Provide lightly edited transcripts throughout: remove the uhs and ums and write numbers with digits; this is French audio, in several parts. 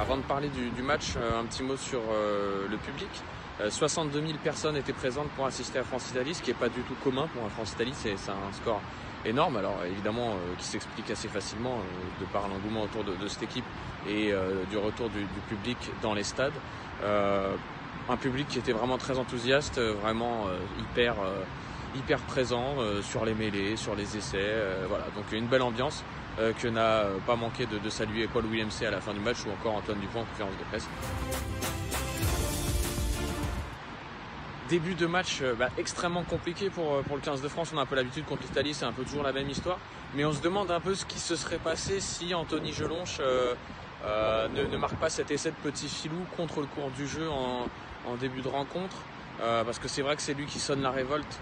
Avant de parler du match, un petit mot sur le public. 62 000 personnes étaient présentes pour assister à France-Italie, ce qui n'est pas du tout commun pour un France-Italie, c'est un score énorme. Alors évidemment qui s'explique assez facilement de par l'engouement autour de cette équipe et du retour du public dans les stades. Un public qui était vraiment très enthousiaste, vraiment hyper présent sur les mêlées, sur les essais. Voilà, donc une belle ambiance que n'a pas manqué de saluer Paul Willemse à la fin du match ou encore Antoine Dupont en conférence de presse. Début de match extrêmement compliqué pour le 15 de France. On a un peu l'habitude contre l'Italie, c'est un peu toujours la même histoire. Mais on se demande un peu ce qui se serait passé si Anthony Jelonch ne marque pas cet essai de petit filou contre le cours du jeu en début de rencontre. Parce que c'est vrai que c'est lui qui sonne la révolte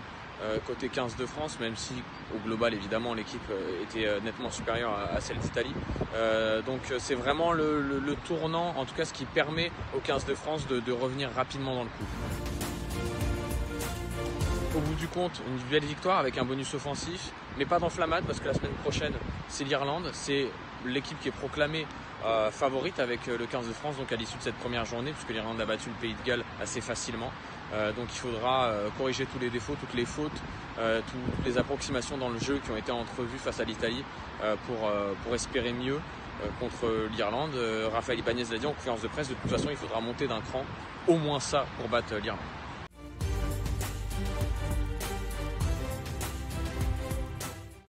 côté 15 de France, même si au global évidemment l'équipe était nettement supérieure à celle d'Italie. Donc c'est vraiment le tournant, en tout cas ce qui permet au 15 de France de revenir rapidement dans le coup. Au bout du compte, une belle victoire avec un bonus offensif, mais pas d'enflammade parce que la semaine prochaine c'est l'Irlande, c'est l'équipe qui est proclamée favorite avec le 15 de France donc à l'issue de cette première journée, puisque l'Irlande a battu le Pays de Galles assez facilement. Donc il faudra corriger tous les défauts, toutes les fautes, toutes les approximations dans le jeu qui ont été entrevues face à l'Italie pour espérer mieux contre l'Irlande. Raphaël Ibanez l'a dit en conférence de presse, de toute façon il faudra monter d'un cran, au moins ça pour battre l'Irlande.